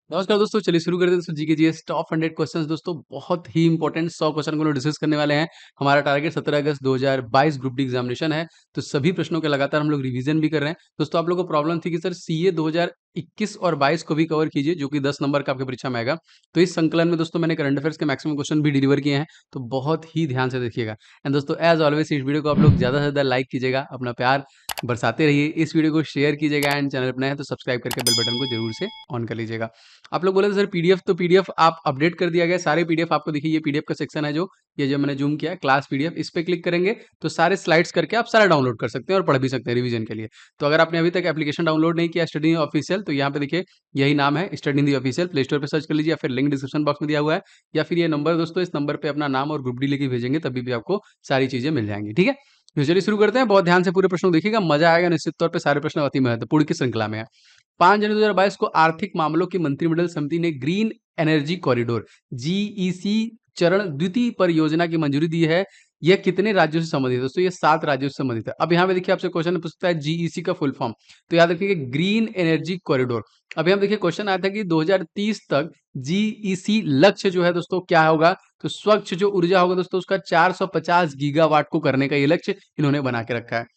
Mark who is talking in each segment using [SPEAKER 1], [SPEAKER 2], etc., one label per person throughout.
[SPEAKER 1] नमस्कार दोस्तों, चलिए शुरू करते हैं दोस्तों जीके जीएस टॉप 100 क्वेश्चंस। दोस्तों बहुत ही इंपॉर्टेंट 100 क्वेश्चन को हम लोग डिस्कस करने वाले हैं। हमारा टारगेट 17 अगस्त 2022 ग्रुप डी एग्जामिनेशन है, तो सभी प्रश्नों के लगातार हम लोग रिवीजन भी कर रहे हैं। दोस्तों आप लोगों को प्रॉब्लम थी कि सर सीए 2021 और 22 को भी कवर कीजिए, जो कि 10 नंबर का आपकी परीक्षा में आएगा। तो इस संकलन में दोस्तों मैंने करंट अफेयर्स के मैक्सिमम क्वेश्चन भी डिलीवर किए हैं, तो बहुत ही ध्यान से देखिएगा। एंड दोस्तों एज ऑलवेज इस वीडियो को आप लोग ज़्यादा से ज़्यादा लाइक कीजिएगा, अपना प्यार बरसाते रहिए। इस वीडियो को शेयर कीजिएगा एंड चैनल पर नए हैं तो सब्सक्राइब करके बेल बटन को जरूर से ऑन कर लीजिएगा। आप लोग बोले थे सर पीडीएफ, तो पीडीएफ आप अपडेट कर दिया गया। सारे पीडीएफ आपको देखिए, ये पीडीएफ का सेक्शन है जो ये जो मैंने जूम किया है, क्लास पीडीएफ, इस पे क्लिक करेंगे तो सारे स्लाइड्स करके आप सारा डाउनलोड कर सकते हैं और पढ़ भी सकते हैं रिवीजन के लिए। तो अगर आपने अभी तक एप्लीकेशन डाउनलोड नहीं किया स्टडी ऑफिशियल, तो यहाँ पे देखिए यही नाम है study in the official, play store पे सर्च कर लीजिए या फिर लिंक डिस्क्रिप्शन बॉक्स में दिया हुआ है, या फिर ये नंबर दोस्तों, इस नंबर पे अपना नाम और ग्रुप डी लिखे भेजेंगे तभी भी आपको सारी चीजें मिल जाएंगी। ठीक है, तो चलिए शुरू करते हैं। बहुत ध्यान से पूरे प्रश्न को देखिएगा, मजा आएगा निश्चित तौर पे। सारे प्रश्न अति महत्वपूर्ण की श्रृंखला में है। 5 जनवरी 2022 को आर्थिक मामलों की मंत्रिमंडल समिति ने ग्रीन एनर्जी कॉरिडोर जीईसी चरण द्वितीय परियोजना की मंजूरी दी है। यह कितने राज्यों से संबंधित है दोस्तों? ये 7 राज्यों से संबंधित है। अब यहाँ पे देखिए आपसे क्वेश्चन पूछ सकता है जीईसी का फुल फॉर्म, तो याद रखिए ग्रीन एनर्जी कॉरिडोर। अभी हम देखिए क्वेश्चन आया था कि 2030 तक जीईसी लक्ष्य जो है दोस्तों क्या होगा, तो स्वच्छ जो ऊर्जा होगा दोस्तों उसका 450 गीगावाट को करने का ये लक्ष्य इन्होंने बना के रखा है।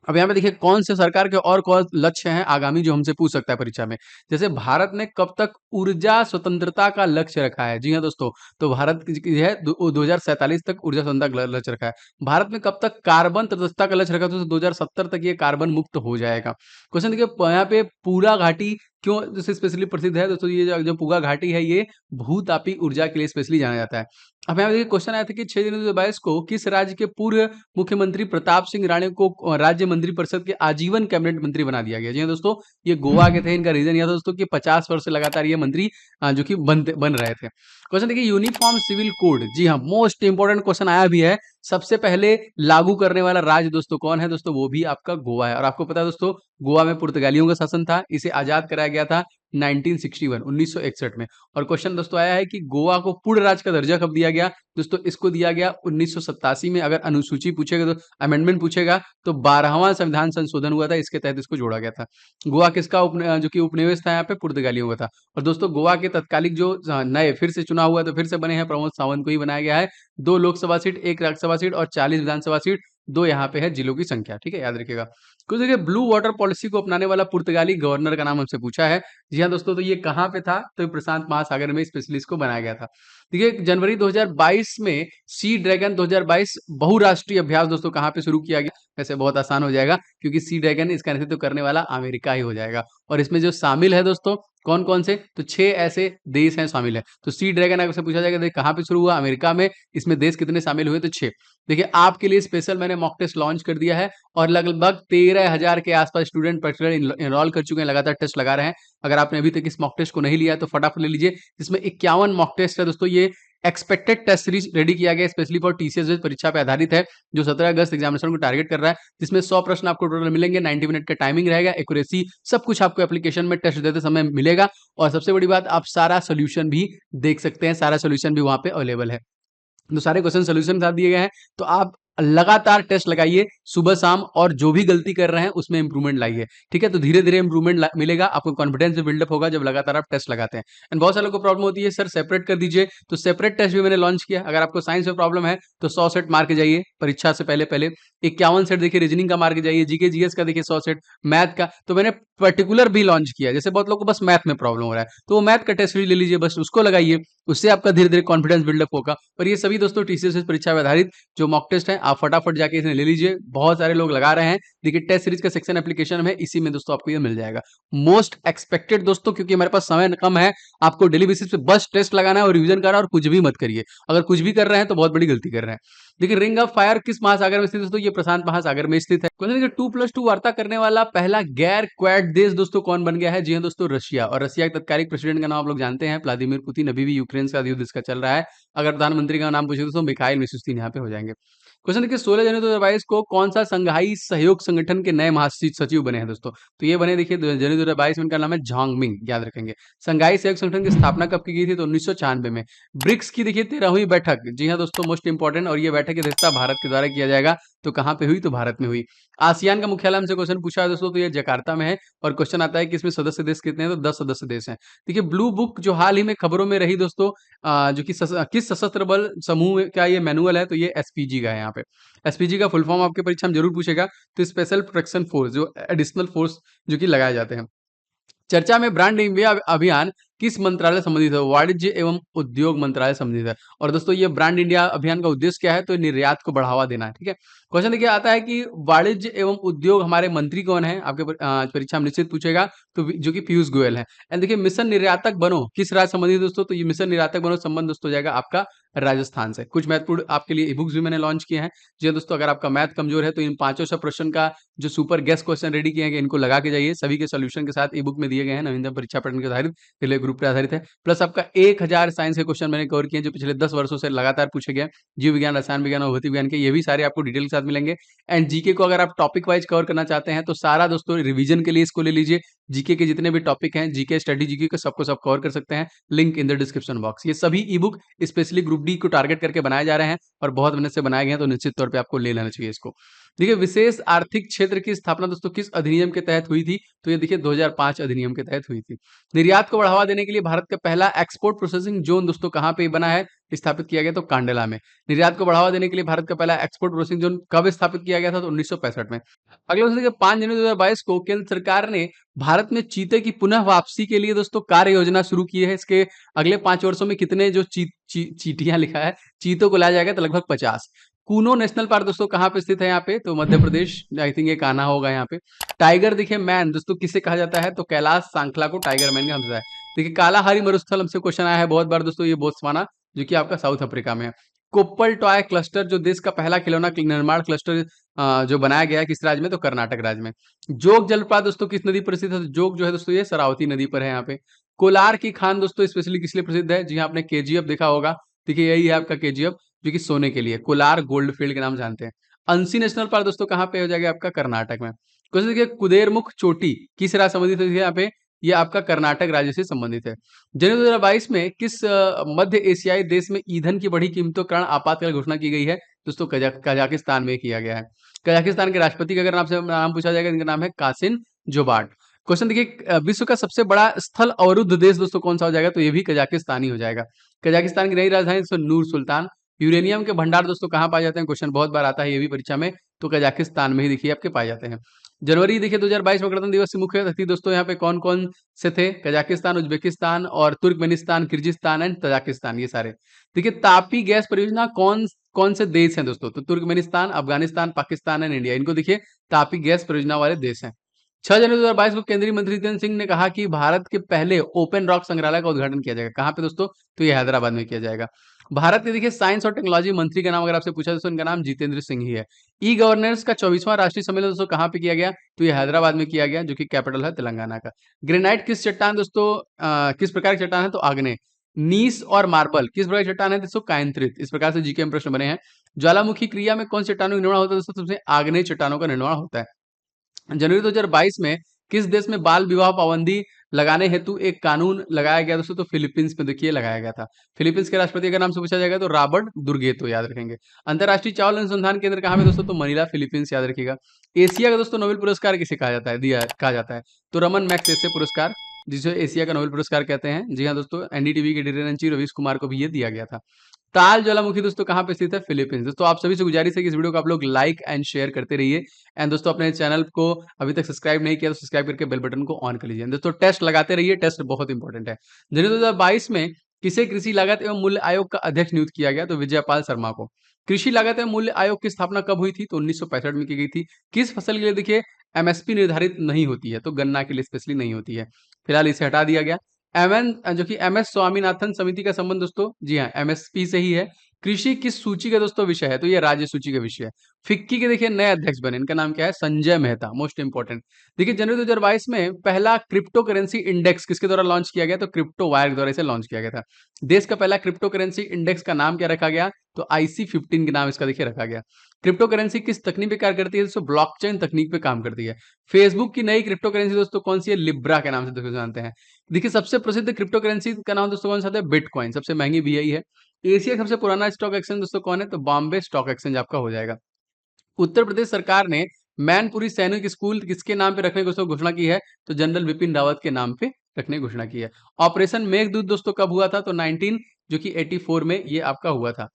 [SPEAKER 1] अब यहाँ पे देखिए कौन से सरकार के और कौन लक्ष्य हैं आगामी जो हमसे पूछ सकता है परीक्षा में। जैसे भारत ने कब तक ऊर्जा स्वतंत्रता का लक्ष्य रखा है? जी हाँ दोस्तों, तो भारत की है 2047 तक ऊर्जा स्वतंत्रता का लक्ष्य रखा है। भारत में कब तक कार्बन तटस्थता का लक्ष्य रखा, तो 2070 तक ये कार्बन मुक्त हो जाएगा। क्वेश्चन देखिए यहाँ पे पूरा घाटी क्यों जैसे स्पेशली प्रसिद्ध है दोस्तों, ये जो पूगा घाटी है ये भूतापी ऊर्जा के लिए स्पेशली जाना जाता है। अब यहाँ देखिए क्वेश्चन आया था कि 6 जनवरी 2022 को किस राज्य के पूर्व मुख्यमंत्री प्रताप सिंह राणे को राज्य मंत्रिपरिषद के आजीवन कैबिनेट मंत्री बना दिया गया? जी हाँ दोस्तों, ये गोवा के थे। इनका रीजन यह था दोस्तों कि 50 वर्ष से लगातार ये मंत्री जो कि बन रहे थे। क्वेश्चन देखिए यूनिफॉर्म सिविल कोड, जी हाँ मोस्ट इंपोर्टेंट क्वेश्चन आया भी है। सबसे पहले लागू करने वाला राज्य दोस्तों कौन है? दोस्तों वो भी आपका गोवा है। और आपको पता है दोस्तों गोवा में पुर्तगालियों का शासन था, इसे आजाद कराया गया था 1961 1961 में। और क्वेश्चन दोस्तों आया है कि गोवा को पूर्ण राज्य का दर्जा कब दिया गया? दोस्तों इसको दिया गया 1987 में। अगर अनुसूची पूछेगा तो अमेंडमेंट पूछेगा तो 12वां संविधान संशोधन हुआ था, इसके तहत इसको जोड़ा गया था। गोवा किसका जो कि उपनिवेश था यहाँ पे? पुर्तगालियों का था। और दोस्तों गोवा के तत्कालिक जो नए फिर से चुनाव हुआ तो फिर से बने हैं प्रमोद सावंत को ही बनाया गया है। 2 लोकसभा सीट, 1 राज्यसभा सीट और 40 विधानसभा सीट, 2 यहाँ पे है जिलों की संख्या। ठीक है, याद रखिएगा। कुछ देखिए ब्लू वाटर पॉलिसी को अपनाने वाला पुर्तगाली गवर्नर का नाम हमसे पूछा है। जी हाँ दोस्तों, तो ये कहाँ पे था? तो प्रशांत महासागर में स्पेशली इसको बनाया गया था। देखिए जनवरी 2022 में सी ड्रैगन 2022 बहुराष्ट्रीय अभ्यास दोस्तों कहाँ पे शुरू किया गया? वैसे बहुत आसान हो जाएगा क्योंकि सी ड्रैगन इसका नेतृत्व करने वाला अमेरिका ही हो जाएगा। और इसमें जो शामिल है दोस्तों कौन कौन से, तो 6 ऐसे देश हैं शामिल है। तो सी ड्रैगन अगर से पूछा जाएगा देखिए कहाँ पे शुरू हुआ? अमेरिका में। इसमें देश कितने शामिल हुए? तो 6। देखिए आपके लिए स्पेशल मैंने मॉक टेस्ट लॉन्च कर दिया है और लगभग 13,000 के आसपास स्टूडेंट पर्टिकुलर एनरोल कर चुके हैं, लगातार टेस्ट लगा रहे हैं। अगर आपने अभी तक इस मॉक टेस्ट को नहीं लिया है तो फटाफट ले लीजिए। इसमें 51 मॉक टेस्ट है दोस्तों। ये एक्सपेक्टेड टेस्ट सीरीज रेडी किया गया स्पेशली फॉर टीसीएस परीक्षा पे आधारित है, जो 17 अगस्त एग्जामिनेशन को टारगेट कर रहा है, जिसमें 100 प्रश्न आपको टोटल मिलेंगे। 90 मिनट का टाइमिंग रहेगा, एक्यूरेसी सब कुछ आपको एप्लीकेशन में टेस्ट देते समय मिलेगा। और सबसे बड़ी बात, आप सारा सोल्यूशन भी देख सकते हैं, सारा सोल्यूशन भी वहां पे अवेलेबल है। तो सारे क्वेश्चन सोल्यूशन के साथ दिए गए हैं। तो आप लगातार टेस्ट लगाइए सुबह शाम, और जो भी गलती कर रहे हैं उसमें इंप्रूवमेंट लाइए। ठीक है, तो धीरे धीरे इंप्रूवमेंट मिलेगा आपको, कॉन्फिडेंस भी बिल्डअप होगा जब लगातार आप टेस्ट लगाते हैं। एंड बहुत सारे लोगों को प्रॉब्लम होती है सर सेपरेट कर दीजिए, तो सेपरेट टेस्ट भी मैंने लॉन्च किया। अगर आपको साइंस में प्रॉब्लम है तो 100 सेट मार के जाइए परीक्षा से पहले पहले। 51 सेट देखिए रीजनिंग का मार के जाइए, जीके जीएस का देखिए 100 सेट, मैथ का तो मैंने पर्टिकुलर भी लॉन्च किया। जैसे बहुत लोगों को बस मैथ में प्रॉब्लम हो रहा है तो वो मैथ का टेस्ट भी ले लीजिए, बस उसको लगाइए, उससे आपका धीरे धीरे कॉन्फिडेंस बिल्डअप होगा। और ये सभी दोस्तों टीसीएस परीक्षा पर आधारित जो मॉक टेस्ट है, आप फटाफट जाके इसे ले लीजिए। बहुत सारे लोग लगा रहे हैं। देखिए टेस्ट सीरीज का सेक्शन एप्लीकेशन में, इसी में दोस्तों आपको ये मिल जाएगा। मोस्ट एक्सपेक्टेड दोस्तों, क्योंकि हमारे पास समय कम है, आपको डेली बेसिस पे बस टेस्ट लगाना है और रिवीजन करना है, और कुछ भी मत करिए। अगर कुछ भी कर रहे हैं तो बहुत बड़ी गलती कर रहे हैं। देखिए रिंग ऑफ फायर किस महासागर में स्थित है दोस्तों? ये प्रशांत महासागर में स्थित है। क्वेश्चन 2+2 वार्ता करने वाला पहला गैर क्वाड देश दोस्तों कौन बन गया है? जी हाँ दोस्तों, रशिया। और रशिया के तत्कालिक प्रेसिडेंट का नाम आप लोग जानते हैं, व्लादिमीर पुतिन। अभी भी यूक्रेन का युद्ध इसका चल रहा है। अगर प्रधानमंत्री का नाम पूछे दोस्तों मिखाइल मिशुस्तिन यहाँ पे हो जाएंगे। क्वेश्चन देखिए 16 जनवरी 2022 को कौन सा संघाई सहयोग संगठन के नए महासचिव बने हैं दोस्तों? तो ये बने देखिए जनवरी 2022 में, इनका नाम है झांग मिंग, याद रखेंगे। संघाई सहयोग संगठन की स्थापना कब की गई थी? तो 1996 में। ब्रिक्स की देखिए 13वीं बैठक, जी हाँ दोस्तों मोस्ट इंपॉर्टेंट, और ये बैठक की अध्यक्षता भारत के द्वारा किया जाएगा तो कहाँ पे हुई? तो भारत में हुई। आसियान का मुख्यालय हमसे क्वेश्चन पूछा है दोस्तों, तो ये जकार्ता में है और क्वेश्चन आता है कि इसमें सदस्य देश कितने हैं? तो 10 सदस्य देश हैं। देखिए ब्लू बुक जो हाल ही में खबरों में रही दोस्तों, जो कि किस सशस्त्र बल समूह का ये मैनुअल है, तो ये एसपीजी का है यहाँ पे। एसपीजी का फुल फॉर्म आपके परीक्षा में जरूर पूछेगा, तो स्पेशल प्रोटेक्शन फोर्स, जो एडिशनल फोर्स जो कि लगाए जाते हैं। चर्चा में ब्रांड इंडिया अभियान किस मंत्रालय संबंधित है? वाणिज्य एवं उद्योग मंत्रालय संबंधित है। और दोस्तों ये ब्रांड इंडिया अभियान का उद्देश्य क्या है? तो निर्यात को बढ़ावा देना है। ठीक है, क्वेश्चन देखिए आता है कि वाणिज्य एवं उद्योग हमारे मंत्री कौन है? आपके परीक्षा में निश्चित पूछेगा, तो जो कि पीयूष गोयल है। एंड देखिए मिशन निर्यातक बनो किस राज्य संबंधित है दोस्तों? तो ये मिशन निर्यातक बनो संबंध दोस्तों हो जाएगा आपका राजस्थान से। कुछ महत्वपूर्ण आपके लिए ई बुक्स भी मैंने लॉन्च किए हैं। जी हाँ दोस्तों, अगर आपका मैथ कमजोर है तो इन पांचों सब प्रश्न का जो सुपर गेस्ट क्वेश्चन रेडी किए हैं, इनको लगा के जाइए। सभी के सॉल्यूशन के साथ ई बुक में दिए गए हैं, नवीनतम परीक्षा पैटर्न के आधारित, रिले ग्रुप पे आधारित है। प्लस आपका 1000 साइंस के क्वेश्चन मैंने कवर किए हैं, जो पिछले 10 वर्षों से लगातार पूछे गए, जीव विज्ञान, रसायन विज्ञान और भौतिक विज्ञान के। ये भी सारे आपको डिटेल के साथ मिलेंगे। एंड जीके को अगर आप टॉपिक वाइज कवर करना चाहते हैं, तो सारा दोस्तों रिवीजन के लिए इसको ले लीजिए। जीके के जितने भी टॉपिक हैं, जीके स्टडी जीके को सबको सब कवर कर सकते हैं। Link in the description box. ये सभी ई बुक स्पेशली ग्रुप डी को टारगेट करके बनाए जा रहे हैं और बहुत मेहनत से बनाए गए हैं, तो निश्चित तौर पे आपको ले लेना चाहिए इसको। देखिए विशेष आर्थिक क्षेत्र की स्थापना दोस्तों किस अधिनियम के तहत हुई थी? तो ये देखिए 2005 अधिनियम के तहत हुई थी। निर्यात को बढ़ावा देने के लिए भारत का पहला एक्सपोर्ट प्रोसेसिंग जोन दोस्तों कहाँ पे बना है, स्थापित किया गया? तो कांडला में। निर्यात को बढ़ावा देने के लिए भारत का पहला एक्सपोर्ट प्रोसेसिंग जोन कब स्थापित किया गया था? तो 1965 में। अगला क्वेश्चन देखिए 5 जनवरी 2022 को केंद्र सरकार ने भारत में चीते की पुनः वापसी के लिए दोस्तों कार्य योजना शुरू की है। इसके अगले 5 वर्षों में कितने जो चीटियां लिखा है, चीतों को लाया जाएगा? तो लगभग 50। कूनो नेशनल पार्क दोस्तों कहाँ पे स्थित है? यहाँ पे तो मध्य प्रदेश, आई थिंक ये कान्हा होगा यहाँ पे। टाइगर देखिए मैन दोस्तों किसे कहा जाता है? तो कैलाश सांखला को टाइगर मैन कहा जाता है। देखिए कालाहारी मरुस्थल हमसे क्वेश्चन आया है बहुत बार दोस्तों, ये बोत्सवाना जो कि आपका साउथ अफ्रीका में है। कोप्पल टॉय क्लस्टर जो देश का पहला खिलौना निर्माण क्लस्टर जो बनाया गया है किस राज्य में? तो कर्नाटक राज्य में। जोग जलप्रपात दोस्तों किस नदी पर स्थित है? तो जोग जो है दोस्तों ये शरावती नदी पर है यहाँ पे। कोलार की खान दोस्तों स्पेशली किस लिए प्रसिद्ध है? जी हाँ, आपने केजीएफ देखा होगा। देखिए यही है आपका केजीएफ, जो कि सोने के लिए कोलार गोल्ड फील्ड के नाम जानते हैं। अंसी नेशनल पार्क दोस्तों कहाँ पे हो जाएगा? आपका कर्नाटक में। क्वेश्चन देखिए कुदेरमुख चोटी किस राज्य संबंधित है? यहाँ पे ये आपका कर्नाटक राज्य से संबंधित है। जनवरी 2022 में किस मध्य एशियाई देश में ईंधन की बढ़ी कीमतों के कारण आपातकाल घोषणा की गई है? दोस्तों कजाकिस्तान में किया गया है। कजाकिस्तान के राष्ट्रपति का अगर आपसे नाम पूछा जाएगा, इनका नाम है कासिम जोबार्ड। क्वेश्चन देखिए विश्व का सबसे बड़ा स्थल अवरुद्ध देश दोस्तों कौन सा हो जाएगा? तो ये भी कजाकिस्तान ही हो जाएगा। कजाकिस्तान की नई राजधानी दोस्तों नूर सुल्तान। यूरेनियम के भंडार दोस्तों कहाँ पाए जाते हैं? क्वेश्चन बहुत बार आता है ये भी परीक्षा में, तो कजाकिस्तान में ही देखिए आपके पाए जाते हैं। जनवरी देखिए 2022 में गणतंत्र दिवस से मुख्य अतिथि दोस्तों यहाँ पे कौन कौन से थे? कजाकिस्तान, उज्बेकिस्तान और तुर्कमेनिस्तान, किर्गिस्तान एंड तजाकिस्तान, ये सारे। देखिए तापी गैस परियोजना कौन कौन से देश हैं दोस्तों? तो Turkmenistan, Afghanistan, Pakistan and India, इनको देखिए तापी गैस परियोजना वाले देश हैं। 6 जनवरी 2022 को केंद्रीय मंत्री जितेंद्र सिंह ने कहा कि भारत के पहले ओपन रॉक संग्रहालय का उद्घाटन किया जाएगा। कहाँ पे दोस्तों? तो ये हैदराबाद में किया जाएगा। भारत के देखिए साइंस और टेक्नोलॉजी मंत्री का नाम अगर आपसे पूछा दोस्तों, इनका नाम जितेंद्र सिंह ही है। ई गवर्नेंस का 24वां राष्ट्रीय सम्मेलन दोस्तों कहाँ पे किया गया? तो ये हैदराबाद में किया गया, जो कि कैपिटल है तेलंगाना का। ग्रेनाइट किस चट्टान दोस्तों किस प्रकार की चट्टान है? तो आग्नेय। नीस और मार्बल किस प्रकार की चट्टान है दोस्तों? कायंत्रित। इस प्रकार से जीके में प्रश्न बने हैं। ज्वालामुखी क्रिया में कौन सी चट्टानों का निर्माण होता है दोस्तों? सबसे आग्नेय चट्टानों का निर्माण होता है। जनवरी 2022 में किस देश में बाल विवाह पाबंदी लगाने हेतु एक कानून लगाया गया दोस्तों? तो फिलीपींस में देखिए लगाया गया था। फिलीपींस के राष्ट्रपति का नाम से पूछा जाएगा तो रॉबर्ट दुर्गेतो, याद रखेंगे। अंतरराष्ट्रीय चावल अनुसंधान केंद्र कहाँ पे दोस्तों? तो मनीला फिलीपींस, याद रखिएगा। एशिया का दोस्तों नोबेल पुरस्कार किसे कहा जाता है? कहा जाता है तो रमन मैग्सेसे पुरस्कार, जिसे एशिया का नोबेल पुरस्कार कहते हैं। जी हाँ दोस्तों, एनडीटीवी के editor in chief Ravish Kumar को भी ये दिया गया था। ताल ज्वालामुखी दोस्तों कहाँ पे स्थित है? फिलीपींस। दोस्तों आप सभी से गुजारिश है कि इस वीडियो को आप लोग लाइक एंड शेयर करते रहिए। एंड दोस्तों अपने चैनल को अभी तक सब्सक्राइब नहीं किया तो सब्सक्राइब करके बेल बटन को ऑन कर लीजिए। दोस्तों टेस्ट लगाते रहिए, टेस्ट बहुत इंपॉर्टेंट है। जनवरी 2022 में किसे कृषि लागत एवं मूल्य आयोग का अध्यक्ष नियुक्त किया गया? तो विजयपाल शर्मा को। कृषि लागत एवं मूल्य आयोग की स्थापना कब हुई थी? तो 1965 में की गई थी। किस फसल के लिए देखिए एमएसपी निर्धारित नहीं होती है? तो गन्ना के लिए स्पेशली नहीं होती है। फिलहाल इसे हटा दिया गया। जो कि एमएस स्वामीनाथन समिति का संबंध दोस्तों, जी हाँ, एमएसपी से ही है। कृषि किस सूची का दोस्तों विषय है? तो ये राज्य सूची का विषय है। फिक्की के देखिए नए अध्यक्ष बने, इनका नाम क्या है? Sanjay Mehta, most important. देखिए जनवरी 2022 में पहला क्रिप्टो करेंसी इंडेक्स किसके द्वारा लॉन्च किया गया? तो क्रिप्टो वायर के द्वारा इसे लॉन्च किया गया था। देश का पहला क्रिप्टो करेंसी इंडेक्स का नाम क्या रखा गया? तो IC15 के नाम इसका देखिए रखा गया। क्रिप्टो करेंसी किस तकनीक पे कार्य करती है? दोस्तों ब्लॉकचेन तकनीक पे काम करती है। फेसबुक की नई क्रिप्टो करेंसी दोस्तों कौन सी है? लिब्रा के नाम से दोस्तों जानते हैं। देखिए सबसे प्रसिद्ध क्रिप्टो करेंसी का नाम दोस्तों कौन सा है? बिटकॉइन। सबसे महंगी भी यही है। एशिया का सबसे पुराना स्टॉक एक्सचेंज दोस्तों कौन है? तो बॉम्बे स्टॉक एक्सचेंज आपका हो जाएगा। उत्तर प्रदेश सरकार ने मैनपुरी सैनिक स्कूल किसके नाम पे रखने की दोस्तों घोषणा की है? तो जनरल बिपिन रावत के नाम पे रखने की घोषणा की है। ऑपरेशन मेघदूत दोस्तों कब हुआ था? तो 19 जो कि 84 में ये आपका हुआ था।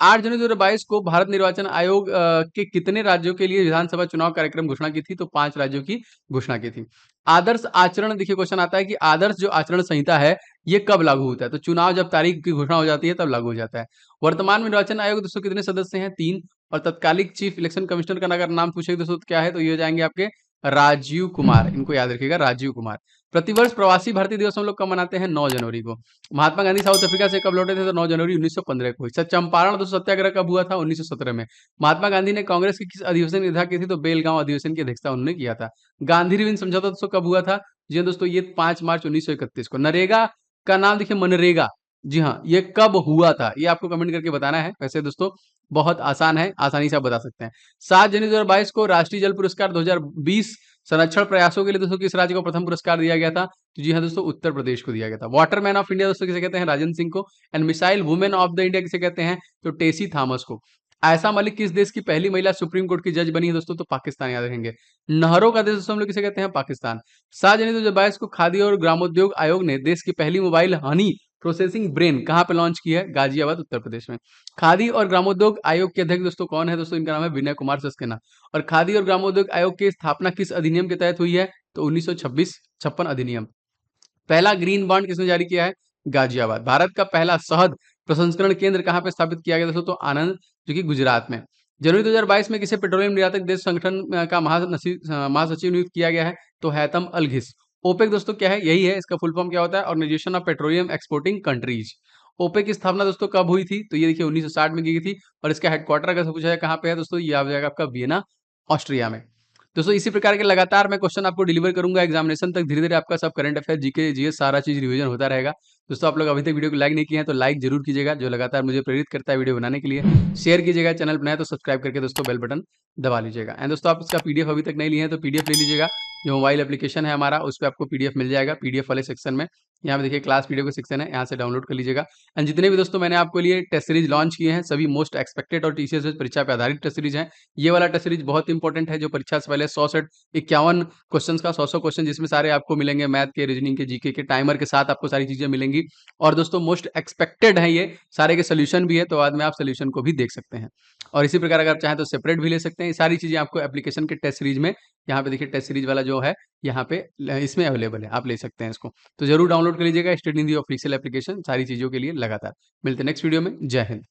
[SPEAKER 1] 8 जनवरी 2022 को भारत निर्वाचन आयोग के कितने राज्यों के लिए विधानसभा चुनाव कार्यक्रम घोषणा की थी? तो 5 राज्यों की घोषणा की थी। आदर्श आचरण देखिए क्वेश्चन आता है कि आदर्श जो आचरण संहिता है, ये कब लागू होता है? तो चुनाव जब तारीख की घोषणा हो जाती है तब लागू हो जाता है। वर्तमान में निर्वाचन आयोग दोस्तों कितने सदस्य हैं? 3। और तत्कालिक चीफ इलेक्शन कमिश्नर का अगर नाम पूछेगा दोस्तों तो क्या है? तो ये हो जाएंगे आपके राजीव कुमार। इनको याद रखिएगा, राजीव कुमार। प्रतिवर्ष प्रवासी भारतीय दिवस हम लोग कब मनाते हैं? 9 जनवरी को। महात्मा गांधी साउथ अफ्रीका से कब लौटे थे? तो 9 जनवरी 1915 को। चंपारण दोस्तों सत्याग्रह कब हुआ था? 1917 में। महात्मा गांधी ने कांग्रेस की किस अधिवेशन की अध्यक्षता की थी? तो बेलगांव अधिवेशन की अध्यक्षता उन्होंने किया था। गांधी रिविन समझौता दोस्तों कब हुआ था? जी हाँ दोस्तों, ये 5 मार्च 1931 को। नरेगा का नाम देखिए मनरेगा। जी हाँ, ये कब हुआ था? ये आपको कमेंट करके बताना है। वैसे दोस्तों बहुत आसान है, आसानी से आप बता सकते हैं। 7 जनवरी 2022 को राष्ट्रीय जल पुरस्कार 2020 संरक्षण प्रयासों के लिए दोस्तों किस राज्य को प्रथम पुरस्कार दिया गया था? तो जी हाँ दोस्तों, उत्तर प्रदेश को दिया गया था। वाटरमैन ऑफ इंडिया दोस्तों किसे कहते हैं? राजेंद्र सिंह को। And missile women of the India किसे कहते हैं? तो टेसी थॉमस को। आयशा मलिक किस देश की पहली महिला सुप्रीम कोर्ट की जज बनी है दोस्तों? तो पाकिस्तान, याद रखेंगे। नहरों का देश दोस्तों हम लोग किसे कहते हैं? पाकिस्तान। 7 जनवरी 2022 को खादी और ग्रामोद्योग आयोग ने देश की पहली मोबाइल हनी प्रोसेसिंग ब्रेन कहाँ पे लॉन्च की है? गाजियाबाद, उत्तर प्रदेश में। खादी और ग्रामोद्योग आयोग के अध्यक्ष दोस्तों कौन है? दोस्तों इनका नाम है विनय कुमार सक्सेना। और खादी और ग्रामोद्योग आयोग की स्थापना किस अधिनियम के तहत हुई है? तो 1956 अधिनियम। पहला ग्रीन बॉन्ड किसने जारी किया है? गाजियाबाद। भारत का पहला शहद प्रसंस्करण केंद्र कहाँ पे स्थापित किया गया दोस्तों? तो आनंद, जो कि गुजरात में। जनवरी 2022 में किसे पेट्रोलियम निर्यातक देश संगठन का महासचिव नियुक्त किया गया है? तो हैतम अल घिस। ओपेक दोस्तों क्या है? यही है, इसका फुल फॉर्म क्या होता है? Organisation of petroleum exporting countries. OPEC की स्थापना दोस्तों कब हुई थी? तो ये देखिए 1960 में की गई थी। और इसका हेडक्वार्टर अगर पूछा जाए कहाँ पे है दोस्तों, ये आ जाएगा आपका वियना, ऑस्ट्रिया में। दोस्तों इसी प्रकार के लगातार मैं क्वेश्चन आपको डिलीवर करूंगा एग्जामिनेशन तक। धीरे धीरे आपका सब करंट अफेयर, जीके, जीएस सारा चीज रिवीजन होता रहेगा। दोस्तों आप लोग अभी तक वीडियो को लाइक नहीं किए हैं तो लाइक जरूर कीजिएगा, जो लगातार मुझे प्रेरित करता है वीडियो बनाने के लिए। शेयर कीजिएगा, चैनल बनाए तो सब्सक्राइब करके दोस्तों बेल बटन दबा लीजिएगा। एंड दोस्तों आप इसका पीडीएफ अभी तक नहीं लिए हैं तो पीडीएफ ले लीजिएगा। जो मोबाइल एप्लीकेशन है हमारा, उस पर आपको पीडीएफ मिल जाएगा, पीडीएफ वाले सेक्शन में। यहाँ पे देखिए क्लास पीडीएफ का सेक्शन है, यहाँ से डाउनलोड कर लीजिएगा। एंड जितने भी दोस्तों मैंने आपको लिए टेस्ट सीरीज लॉन्च किए हैं, सभी मोस्ट एक्सपेक्टेड और टीसीएस परीक्षा पर आधारित टेस्ट सीरीज है। ये वाला टेस्ट सीरीज बहुत इंपॉर्टेंट है, जो परीक्षा से पहले 100 से 51 क्वेश्चन का 100 क्वेश्चन, जिसमें सारे आपको मिलेंगे मैथ के, रीजनिंग के, जीके के, टाइमर के साथ आपको सारी चीजें मिलेंगी। और दोस्तों मोस्ट एक्सपेक्टेड है ये सारे के सोल्यूशन भी है, तो बाद में आप सोल्यूशन को भी देख सकते हैं। और इसी प्रकार अगर आप चाहें तो सेपरेट भी ले सकते हैं। ये सारी चीजें आपको एप्लीकेशन के टेस्ट सीरीज में, यहाँ पे देखिए टेस्ट सीरीज वाला जो है यहाँ पे इसमें अवेलेबल है, आप ले सकते हैं इसको। तो जरूर डाउनलोड कर लीजिएगा स्टडी हिंदी ऑफिशियल एप्लीकेशन सारी चीजों के लिए लगातार। मिलते हैं नेक्स्ट वीडियो में। जय हिंद।